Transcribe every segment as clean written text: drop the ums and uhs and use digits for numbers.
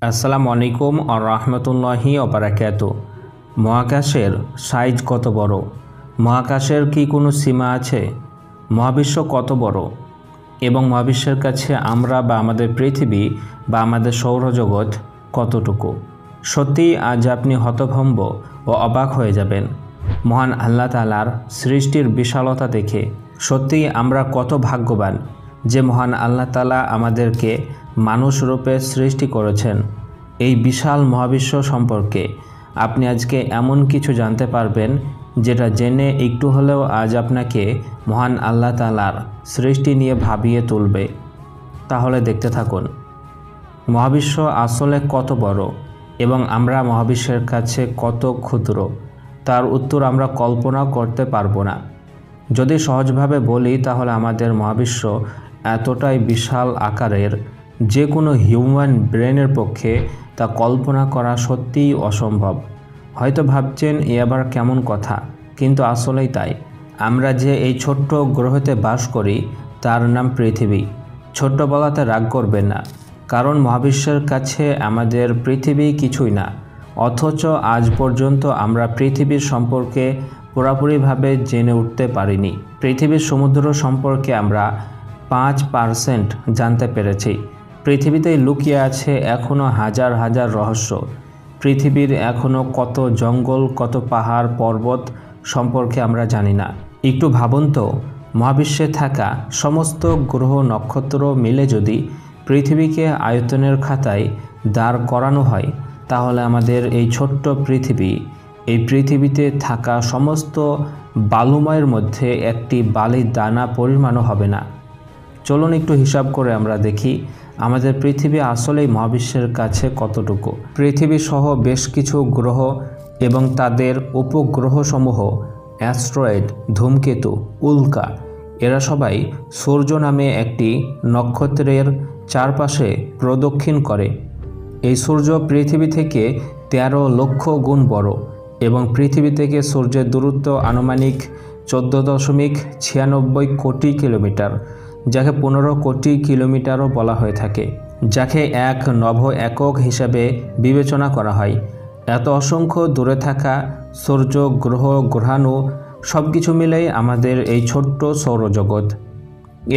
আসসালামু আলাইকুম আর রহমতুল্লাহি ওবারাকাতু। মহাকাশের সাইজ কত বড়? মহাকাশের কি কোনো সীমা আছে? মহাবিশ্ব কত বড় এবং মহাবিশ্বের কাছে আমরা বা আমাদের পৃথিবী বা আমাদের সৌরজগৎ কতটুকু? সত্যিই আজ আপনি হতভম্ব ও অবাক হয়ে যাবেন মহান আল্লাহ তাআলার সৃষ্টির বিশালতা দেখে। সত্যিই আমরা কত ভাগ্যবান যে মহান আল্লাহ তাআলা আমাদেরকে মানুষ রূপে সৃষ্টি করেছেন। এই বিশাল মহাবিশ্ব সম্পর্কে আপনি আজকে এমন কিছু জানতে পারবেন যেটা জেনে একটু হলেও আজ আপনাকে মহান আল্লাহ তাআলার সৃষ্টি নিয়ে ভাবিয়ে তুলবে। তাহলে দেখতে থাকুন মহাবিশ্ব আসলে কত বড় এবং আমরা মহাবিশ্বের কাছে কত ক্ষুদ্র। তার উত্তর আমরা কল্পনাও করতে পারবো না। যদি সহজভাবে বলি তাহলে আমাদের মহাবিশ্ব এতটাই বিশাল আকারের যে কোনো হিউম্যান ব্রেনের পক্ষে তা কল্পনা করা সত্যিই অসম্ভব। হয়তো ভাবছেন এ আবার কেমন কথা, কিন্তু আসলেই তাই। আমরা যে এই ছোট্ট গ্রহতে বাস করি তার নাম পৃথিবী। ছোট্ট বলাতে রাগ করবেন না, কারণ মহাবিশ্বের কাছে আমাদের পৃথিবী কিছুই না। অথচ আজ পর্যন্ত আমরা পৃথিবীর সম্পর্কে পুরোপুরিভাবে জেনে উঠতে পারিনি। পৃথিবীর সমুদ্র সম্পর্কে আমরা 5% জানতে পেরেছি। পৃথিবীতে লুকিয়ে আছে এখনও হাজার হাজার রহস্য। পৃথিবীর এখনও কত জঙ্গল, কত পাহাড় পর্বত সম্পর্কে আমরা জানি না। একটু ভাবুন তো, মহাবিশ্বে থাকা সমস্ত গ্রহ নক্ষত্র মিলে যদি পৃথিবীকে আয়তনের খাতায় দাঁড় করানো হয়, তাহলে আমাদের এই ছোট্ট পৃথিবী, এই পৃথিবীতে থাকা সমস্ত বালুময়ের মধ্যে একটি বালির দানা পরিমাণও হবে না। চলুন একটু হিসাব করে আমরা দেখি আমাদের পৃথিবী আসলেই মহাবিশ্বের কাছে কতটুকু। পৃথিবী সহ বেশ কিছু গ্রহ এবং তাদের উপগ্রহসমূহ, অ্যাস্ট্রয়েড, ধূমকেতু, উল্কা, এরা সবাই সূর্য নামে একটি নক্ষত্রের চারপাশে প্রদক্ষিণ করে। এই সূর্য পৃথিবী থেকে 13 লক্ষ গুণ বড় এবং পৃথিবী থেকে সূর্যের দূরত্ব আনুমানিক 14.96 কোটি কিলোমিটার, যাকে 15 কোটি কিলোমিটারও বলা হয়ে থাকে, যাকে এক নভ একক হিসাবে বিবেচনা করা হয়। এত অসংখ্য দূরে থাকা সূর্য, গ্রহ, গ্রহাণু সব কিছু মিলেই আমাদের এই ছোট্ট সৌরজগৎ।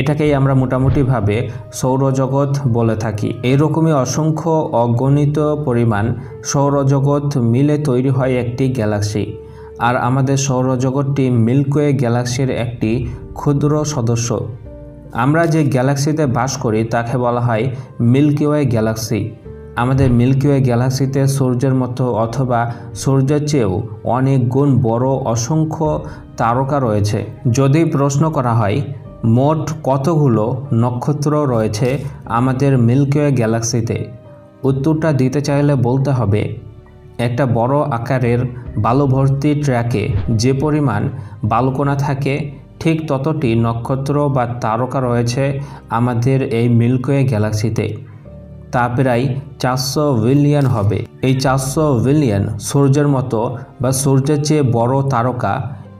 এটাকেই আমরা মোটামুটিভাবে সৌরজগৎ বলে থাকি। এইরকমই অসংখ্য অগণিত পরিমাণ সৌরজগৎ মিলে তৈরি হয় একটি গ্যালাক্সি। আর আমাদের সৌরজগৎটি মিল্কি ওয়ে গ্যালাক্সির একটি ক্ষুদ্র সদস্য। আমরা যে গ্যালাক্সিতে বাস করি তাকে বলা হয় মিল্কি ওয়ে গ্যালাক্সি। আমাদের মিল্কি ওয়ে গ্যালাক্সিতে সূর্যের মতো অথবা সূর্যের চেয়েও অনেক গুণ বড় অসংখ্য তারকা রয়েছে। যদি প্রশ্ন করা হয় মোট কতগুলো নক্ষত্র রয়েছে আমাদের মিল্কি ওয়ে গ্যালাক্সিতে, উত্তরটা দিতে চাইলে বলতে হবে একটা বড় আকারের বালু ভর্তি ট্র্যাকে যে পরিমাণ বালুকণা থাকে, ঠিক ততটি নক্ষত্র বা তারকা রয়েছে আমাদের এই মিল্কি ওয়ে গ্যালাক্সিতে। তা প্রায় 400 বিলিয়ন হবে। এই 400 বিলিয়ন সূর্যের মতো বা সূর্যের চেয়ে বড় তারকা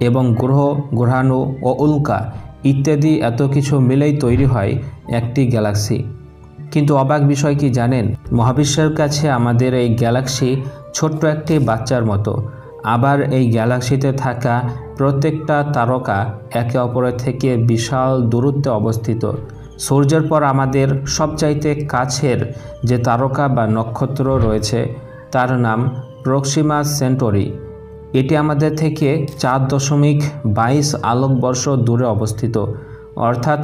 এবং গ্রহ, গ্রহাণু ও উল্কা ইত্যাদি এত কিছু মিলেই তৈরি হয় একটি গ্যালাক্সি। কিন্তু অবাক বিষয় কি জানেন? মহাবিশ্বের কাছে আমাদের এই গ্যালাক্সি ছোট্ট একটি বাচ্চার মতো। আবার এই গ্যালাক্সিতে থাকা প্রত্যেকটা তারকা একে অপরের থেকে বিশাল দূরত্বে অবস্থিত। সূর্যের পর আমাদের সবচাইতে কাছের যে তারকা বা নক্ষত্র রয়েছে তার নাম প্রক্সিমা সেন্টরি। এটি আমাদের থেকে 4.22 আলোকবর্ষ দূরে অবস্থিত। অর্থাৎ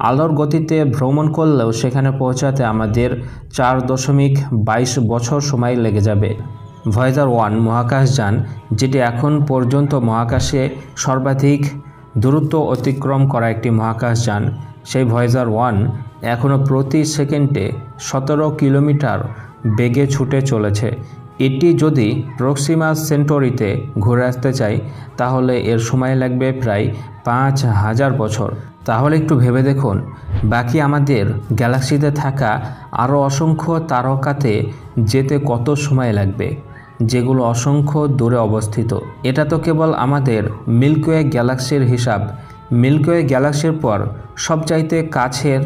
আলোর গতিতে ভ্রমণ করলেও সেখানে পৌঁছাতে আমাদের 4.22 বছর সময় লেগে যাবে। ভয়েজার 1 মহাকাশযান, যেটি এখন পর্যন্ত মহাকাশে সর্বাধিক দূরত্ব অতিক্রম করা একটি মহাকাশযান, সেই ভয়েজার 1 এখনও প্রতি সেকেন্ডে 17 কিলোমিটার বেগে ছুটে চলেছে। এটি যদি প্রক্সিমা সেন্টরিতে ঘুরে আসতে চায় তাহলে এর সময় লাগবে প্রায় 5000 বছর। তাহলে একটু ভেবে দেখুন, বাকি আমাদের গ্যালাক্সিতে থাকা আরও অসংখ্য তারকাতে যেতে কত সময় লাগবে, যেগুলো অসংখ্য দূরে অবস্থিত। এটা তো কেবল আমাদের মিল্কি ওয়ে গ্যালাক্সির হিসাব। মিল্কি ওয়ে গ্যালাক্সির পর সবচাইতে কাছের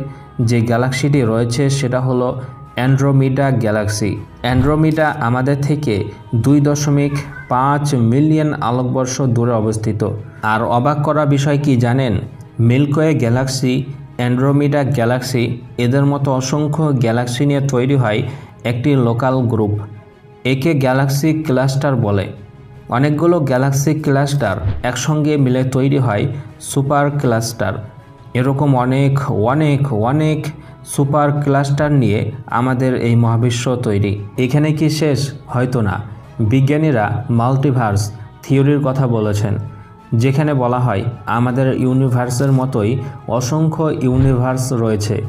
যে গ্যালাক্সিটি রয়েছে সেটা হলো অ্যান্ড্রোমিডা গ্যালাক্সি। অ্যান্ড্রোমিডা আমাদের থেকে 2.5 মিলিয়ন আলোকবর্ষ দূরে অবস্থিত। আর অবাক করা বিষয় কি জানেন? মিল্কওয়ে গ্যালাক্সি, অ্যান্ড্রোমিডা গ্যালাক্সি এদের মতো অসংখ্য গ্যালাক্সি নিয়ে তৈরি হয় একটি লোকাল গ্রুপ। একে গ্যালাক্সি ক্লাস্টার বলে। অনেকগুলো গ্যালাক্সি ক্লাস্টার একসঙ্গে মিলে তৈরি হয় সুপার ক্লাস্টার। এরকম অনেক অনেক অনেক সুপার ক্লাস্টার নিয়ে আমাদের এই মহাবিশ্ব তৈরি। এখানে কি শেষ? হয়তো না। বিজ্ঞানীরা মাল্টিভার্স থিওরির কথা বলেছেন, যেখানে বলা হয় আমাদের ইউনিভার্সের মতোই অসংখ্য ইউনিভার্স রয়েছে।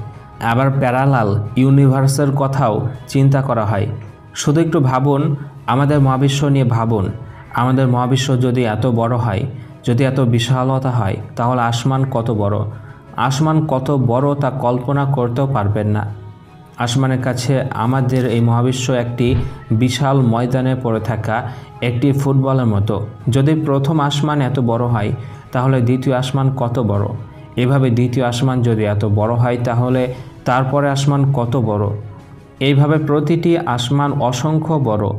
আবার প্যারালাল ইউনিভার্সের কথাও চিন্তা করা হয়। শুধু একটু ভাবুন, আমাদের মহাবিশ্ব নিয়ে ভাবুন। আমাদের মহাবিশ্ব যদি এত বড় হয়, যদি এত বিশালতা হয়, তাহলে আসমান কত বড়। আসমান কত বড় তা কল্পনা করতেও পারবেন না। আসমানের কাছে আমাদের এই মহাবিশ্ব একটি বিশাল ময়দানে পড়ে থাকা একটি ফুটবলের মতো। যদি প্রথম আসমান এত বড় হয়, তাহলে দ্বিতীয় আসমান কত বড়। এভাবে দ্বিতীয় আসমান যদি এত বড় হয়, তাহলে তারপরে আসমান কত বড়। এইভাবে প্রতিটি আসমান অসংখ্য বড়।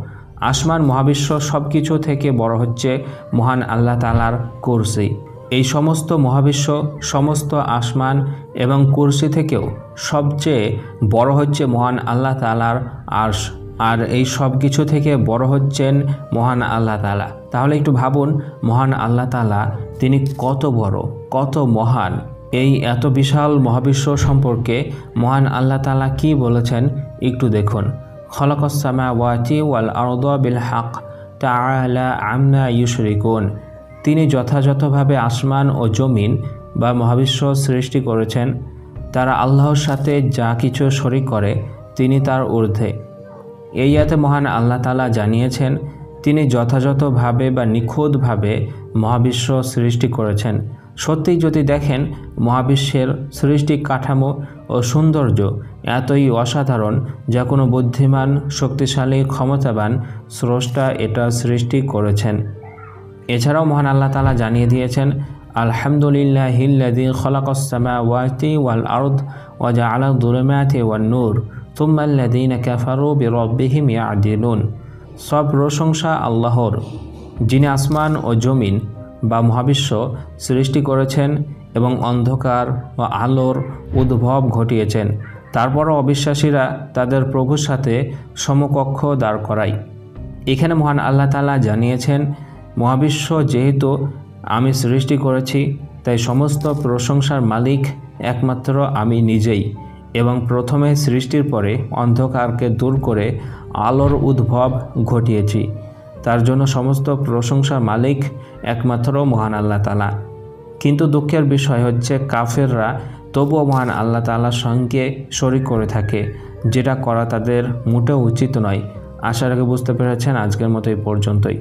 আসমান, মহাবিশ্ব সব কিছু থেকে বড় হচ্ছে মহান আল্লাহ তাআলার কুরসি। এই সমস্ত মহাবিশ্ব, সমস্ত আসমান এবং কুরসি থেকেও সবচেয়ে বড় হচ্ছে মহান আল্লাহ তাআলার আরশ। আর এই সব কিছু থেকে বড় হচ্ছেন মহান আল্লাহ তাআলা। তাহলে একটু ভাবুন, মহান আল্লাহ তাআলা তিনি কত বড়, কত মহান। এই এত বিশাল মহাবিশ্ব সম্পর্কে মহান আল্লাহ তাআলা কি বলেছেন একটু দেখুন। খলাকাস সামাওয়াতি ওয়াল আরদা বিল হক তাআলা আম্মা ইউশরিকুন। তিনি যথাযথভাবে আসমান ও জমিন বা মহাবিশ্ব সৃষ্টি করেছেন। তারা আল্লাহর সাথে যা কিছু শরীক করে তিনি তার ঊর্ধ্বে। এই আয়াতে মহান আল্লাহ তাআলা জানিয়েছেন তিনি যথাযথভাবে বা নিখুঁতভাবে মহাবিশ্ব সৃষ্টি করেছেন। সত্যিই যদি দেখেন, মহাবিশ্বের সৃষ্টি কাঠামো ও সৌন্দর্য এতই অসাধারণ যা কোনো বুদ্ধিমান, শক্তিশালী, ক্ষমতাবান স্রষ্টা এটা সৃষ্টি করেছেন। এছাড়াও মহান আল্লাহ তাআলা জানিয়ে দিয়েছেন, আলহামদুলিল্লাহিল্লাযী খলাকাস সামাওয়াতি ওয়াল আরদ ওয়া জাআলা যুলুমাতি ওয়ান নূর সুম্মাল্লাযীনা কাফারু বিরাব্বিহিম ইয়া'দিলুন। সব প্রশংসা আল্লাহর, যিনি আসমান ও জমিন বা মহাবিশ্ব সৃষ্টি করেছেন এবং অন্ধকার ও আলোর উদ্ভব ঘটিয়েছেন। তারপরও অবিশ্বাসীরা তাদের প্রভুর সাথে সমকক্ষ দাঁড় করায়। এখানে মহান আল্লাহ তাআলা জানিয়েছেন, মহাবিশ্ব যেহেতু আমি সৃষ্টি করেছি, তাই সমস্ত প্রশংসার মালিক একমাত্র আমি নিজেই। এবং প্রথমে সৃষ্টির পরে অন্ধকারকে দূর করে আলোর উদ্ভব ঘটিয়েছি। তার জন্য সমস্ত প্রশংসার মালিক একমাত্র মহান আল্লাহ তাআলা। কিন্তু দুঃখের বিষয় হচ্ছে, কাফেররা তবুও মহান আল্লাহ তাআলার সঙ্গে শরীক করে থাকে, যেটা করা তাদের মোটেও উচিত নয়। আশা রাখি বুঝতে পেরেছেন। আজকের মতো এই পর্যন্তই।